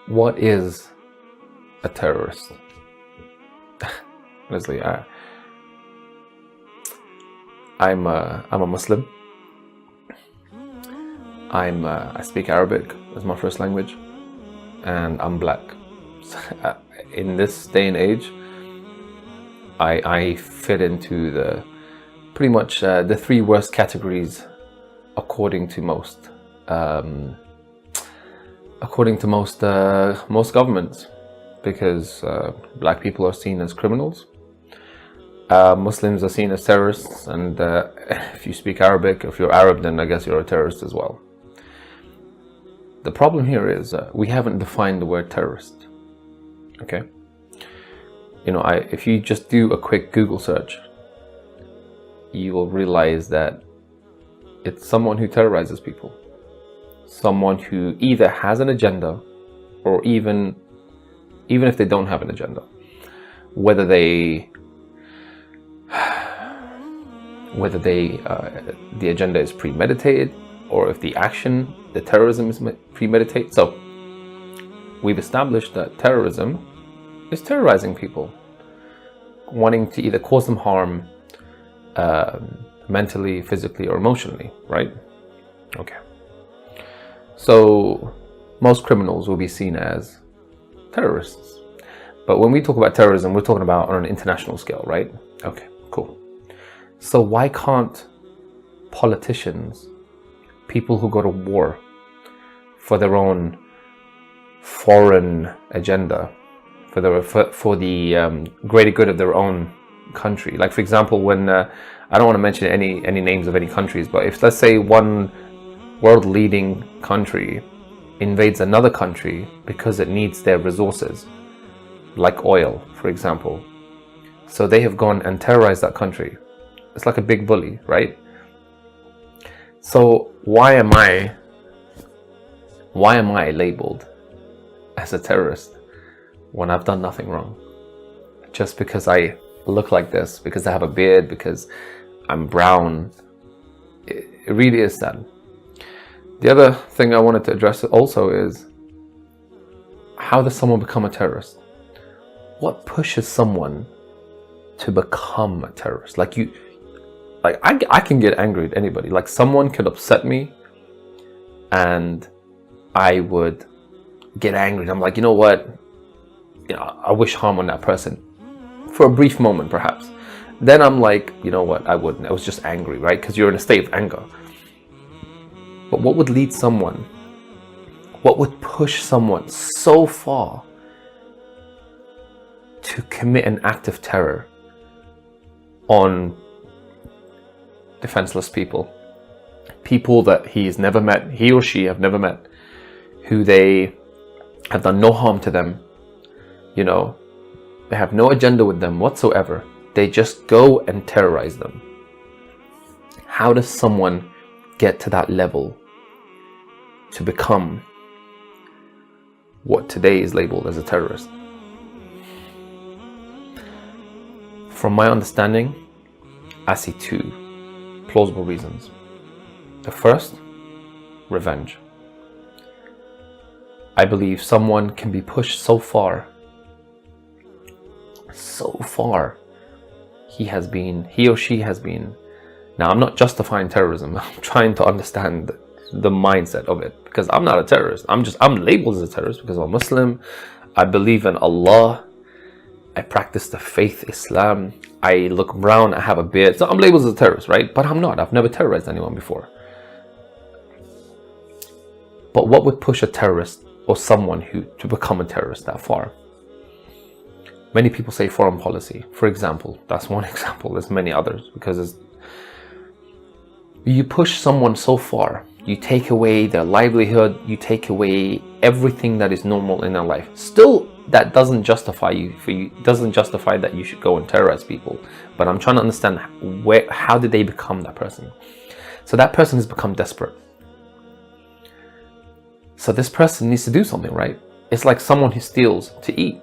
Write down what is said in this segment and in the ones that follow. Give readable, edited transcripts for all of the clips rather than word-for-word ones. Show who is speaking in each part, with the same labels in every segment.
Speaker 1: What is a terrorist? Honestly, I'm a Muslim. I speak Arabic as my first language, and I'm black. In this day and age, I fit into the pretty much the three worst categories according to most governments, because black people are seen as criminals, Muslims are seen as terrorists, and if you speak Arabic, if you're Arab, then I guess you're a terrorist as well. The problem here is we haven't defined the word terrorist. Okay, if you just do a quick Google search, you will realize that it's someone who terrorizes people, someone who either has an agenda, or even if they don't have an agenda, whether the agenda is premeditated, or if the terrorism is premeditated. So we've established that terrorism is terrorizing people, wanting to either cause them harm, mentally, physically, or emotionally, right? Okay. So most criminals will be seen as terrorists. But when we talk about terrorism, we're talking about on an international scale, right? Okay, cool. So why can't politicians, people who go to war for their own foreign agenda, for the greater good of their own country, like for example, when I don't want to mention any names of any countries, but if, let's say, one world leading country invades another country because it needs their resources, like oil, for example, so they have gone and terrorized that country. It's like a big bully, right? So why am I labeled as a terrorist when I've done nothing wrong? Just because I look like this, because I have a beard, because I'm brown. It really is sad. The other thing I wanted to address also is, how does someone become a terrorist? What pushes someone to become a terrorist? I can get angry at anybody. Like, someone could upset me and I would get angry. I'm like, you know what? I wish harm on that person for a brief moment, perhaps. Then I'm like, you know what? I wouldn't. I was just angry, right? Because you're in a state of anger. But what would lead someone? What would push someone so far to commit an act of terror on defenseless people that he or she have never met, who they have done no harm to them, they have no agenda with them whatsoever, they just go and terrorize them? How does someone get to that level to become what today is labeled as a terrorist? From my understanding, I see two plausible reasons. The first, revenge. I believe someone can be pushed so far, he or she has been. Now, I'm not justifying terrorism. I'm trying to understand the mindset of it, because I'm not a terrorist. I'm labeled as a terrorist because I'm a Muslim. I believe in Allah. I practice the faith Islam. I look brown. I have a beard. So I'm labeled as a terrorist, right? But I'm not. I've never terrorized anyone before. But what would push a terrorist or someone to become a terrorist that far? Many people say foreign policy, for example. That's one example. There's many others, because you push someone so far. You take away their livelihood. You take away everything that is normal in their life. Still, that doesn't justify doesn't justify that you should go and terrorize people. But I'm trying to understand how did they become that person? So that person has become desperate. So this person needs to do something, right? It's like someone who steals to eat.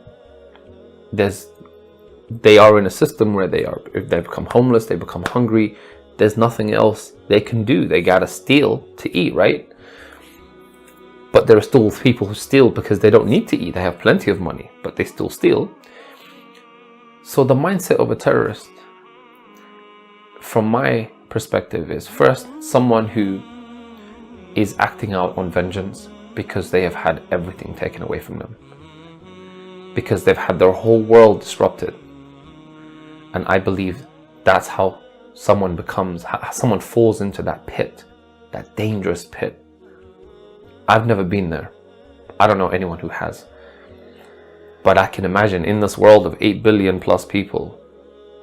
Speaker 1: They are in a system where if they become homeless, they become hungry. There's nothing else they can do. They gotta steal to eat, right? but there are still people who steal because they don't need to eat. They have plenty of money, but they still steal. So the mindset of a terrorist, from my perspective, is first someone who is acting out on vengeance because they have had everything taken away from them, because they've had their whole world disrupted. And I believe that's how someone falls into that pit, that dangerous pit. I've never been there. I don't know anyone who has. But I can imagine in this world of 8 billion plus people,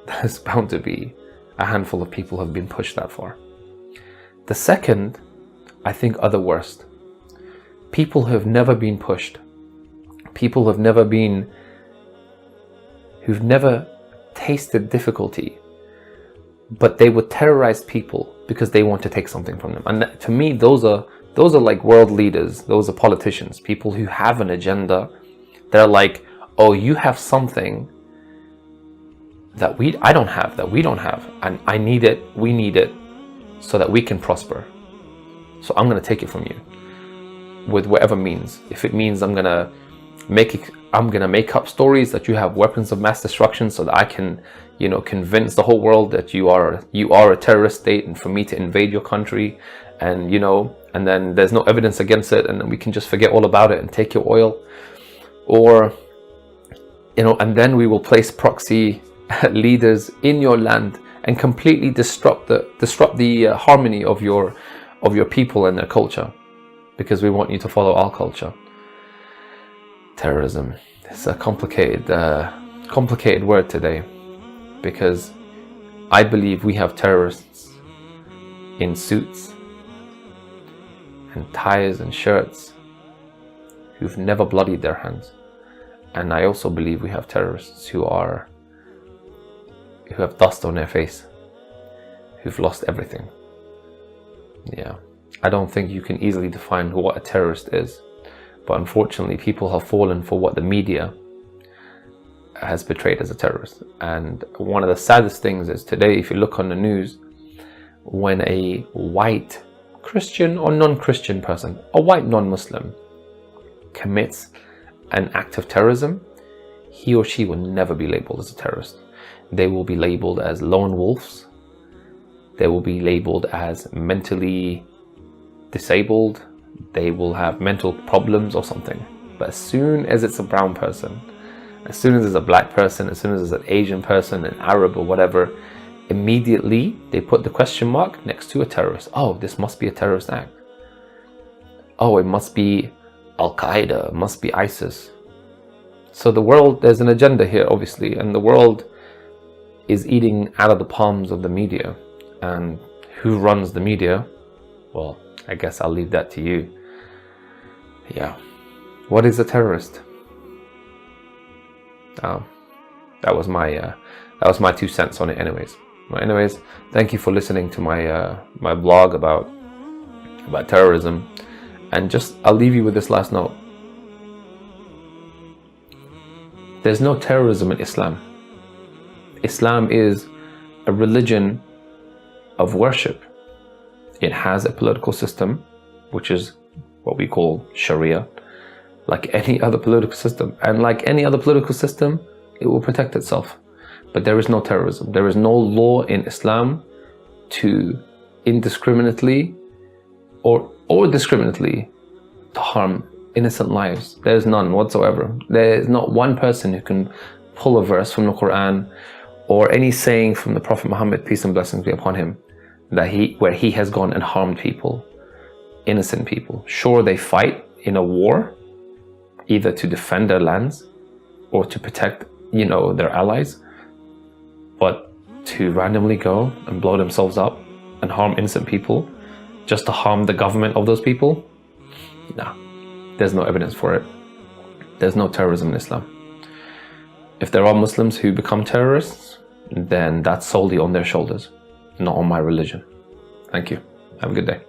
Speaker 1: there's bound to be a handful of people who have been pushed that far. The second, I think, are the worst. People who have never been pushed. People who've never tasted difficulty, but they would terrorize people because they want to take something from them. And to me, those are like world leaders. Those are politicians, people who have an agenda. They're like, oh, you have something that I don't have, that we don't have, and I need it, we need it, so that we can prosper. So I'm going to take it from you with whatever means. If it means I'm going to make up stories that you have weapons of mass destruction so that I can, convince the whole world that you are a terrorist state, and for me to invade your country, and and then there's no evidence against it, and then we can just forget all about it and take your oil. Or, and then we will place proxy leaders in your land and completely disrupt the harmony of your people and their culture, because we want you to follow our culture. Terrorism. It's a complicated word today, because I believe we have terrorists in suits and ties and shirts who've never bloodied their hands. And I also believe we have terrorists who have dust on their face, who've lost everything. Yeah, I don't think you can easily define what a terrorist is, but unfortunately people have fallen for what the media has portrayed as a terrorist. And one of the saddest things is today, if you look on the news, when a white Christian or non-Christian person, a white non-Muslim, commits an act of terrorism, he or she will never be labeled as a terrorist. They will be labeled as lone wolves. They will be labeled as mentally disabled. They will have mental problems or something. But as soon as it's a brown person, as soon as it's a black person, as soon as it's an Asian person, an Arab or whatever, immediately they put the question mark next to a terrorist. Oh, this must be a terrorist act. Oh, it must be Al-Qaeda, it must be ISIS. So the world, there's an agenda here, obviously, and the world is eating out of the palms of the media. And who runs the media? Well, I guess I'll leave that to you. Yeah. What is a terrorist? That was my 2 cents on it anyways. Well, anyways, thank you for listening to my blog about terrorism. And I'll leave you with this last note. There's no terrorism in Islam. Islam is a religion of worship. It has a political system, which is what we call Sharia, like any other political system. And like any other political system, it will protect itself. But there is no terrorism. There is no law in Islam to indiscriminately or discriminately to harm innocent lives. There's none whatsoever. There is not one person who can pull a verse from the Quran or any saying from the Prophet Muhammad, peace and blessings be upon him, where he has gone and harmed people, innocent people. Sure, they fight in a war, either to defend their lands or to protect, their allies, but to randomly go and blow themselves up and harm innocent people just to harm the government of those people, nah, there's no evidence for it. There's no terrorism in Islam. If there are Muslims who become terrorists, then that's solely on their shoulders, not on my religion. Thank you. Have a good day.